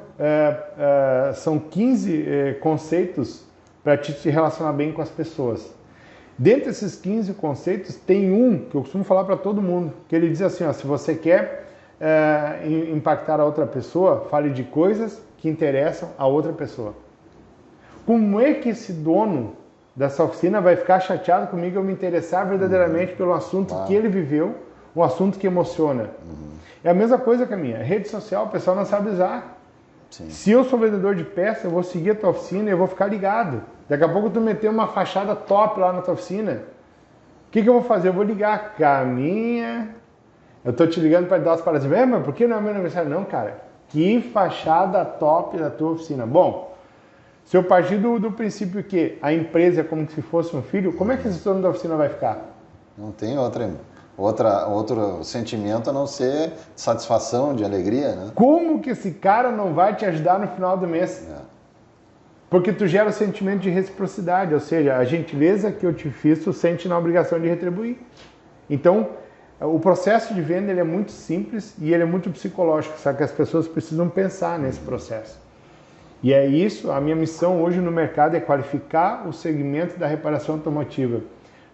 são 15 conceitos para te relacionar bem com as pessoas. Dentre esses 15 conceitos, tem um que eu costumo falar para todo mundo, que ele diz assim, se você quer impactar a outra pessoa, fale de coisas que interessam a outra pessoa. Como é que esse dono dessa oficina vai ficar chateado comigo eu me interessar verdadeiramente pelo assunto que ele viveu, um assunto que emociona? É a mesma coisa que a minha. Rede social, o pessoal não sabe usar. Sim. Se eu sou vendedor de peça, eu vou seguir a tua oficina e eu vou ficar ligado. Daqui a pouco tu meter uma fachada top lá na tua oficina. O que eu vou fazer? Eu vou ligar. Caminha. Eu tô te ligando para dar as paradas. Mas por que não é meu aniversário? Não, cara. Que fachada top da tua oficina. Bom, se eu partir do princípio que a empresa é como se fosse um filho, como é que esse dono da oficina vai ficar? Não tem outro sentimento a não ser de satisfação, de alegria, né? Como que esse cara não vai te ajudar no final do mês? Porque tu gera o sentimento de reciprocidade, ou seja, a gentileza que eu te fiz, tu sente na obrigação de retribuir. Então, o processo de venda ele é muito simples e ele é muito psicológico, só que as pessoas precisam pensar nesse processo. E é isso, a minha missão hoje no mercado é qualificar o segmento da reparação automotiva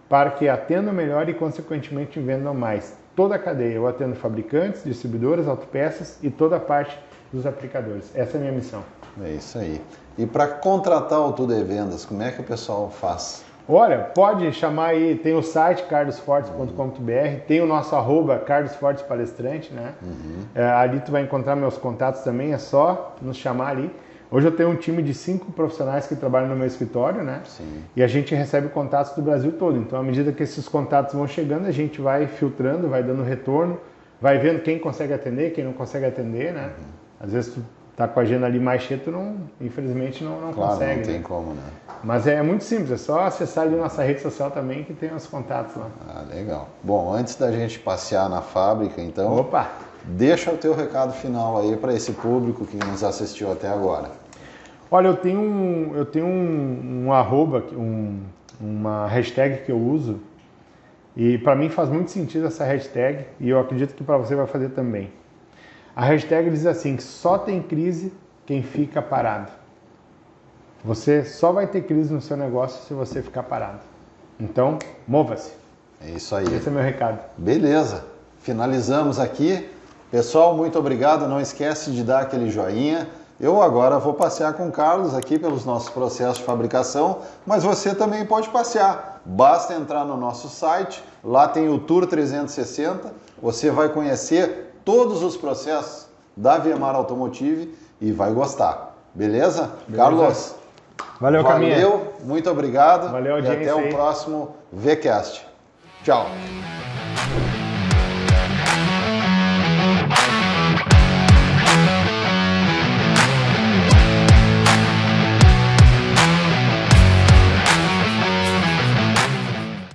para que atendam melhor e, consequentemente, vendam mais. Toda a cadeia, eu atendo fabricantes, distribuidoras, autopeças e toda a parte dos aplicadores. Essa é a minha missão. É isso aí. E para contratar o Tudo é Vendas, como é que o pessoal faz? Olha, pode chamar aí, tem o site cardosfortes.com.br, tem o nosso @cardosfortespalestrante, né? Ali tu vai encontrar meus contatos também, é só nos chamar ali. Hoje eu tenho um time de 5 profissionais que trabalham no meu escritório, né? Sim. E a gente recebe contatos do Brasil todo. Então, à medida que esses contatos vão chegando, a gente vai filtrando, vai dando retorno, vai vendo quem consegue atender, quem não consegue atender, né? Às vezes tu tá com a agenda ali mais cheia, tu não, infelizmente não claro, consegue. Não tem né? como, né? Mas é muito simples, é só acessar ali nossa rede social também que tem os contatos lá. Ah, legal. Bom, antes da gente passear na fábrica, então, Opa! Deixa o teu recado final aí para esse público que nos assistiu até agora. Olha, eu tenho um arroba, uma hashtag que eu uso e para mim faz muito sentido essa hashtag e eu acredito que para você vai fazer também. A hashtag diz assim, que só tem crise quem fica parado. Você só vai ter crise no seu negócio se você ficar parado. Então, mova-se. É isso aí. Esse é meu recado. Beleza. Finalizamos aqui. Pessoal, muito obrigado. Não esquece de dar aquele joinha. Eu agora vou passear com o Carlos aqui pelos nossos processos de fabricação, mas você também pode passear. Basta entrar no nosso site, lá tem o Tour 360. Você vai conhecer todos os processos da VMAR Automotive e vai gostar. Beleza? Carlos? Valeu, Caminha. Valeu, muito obrigado. Valeu, e até o próximo VCast. Tchau.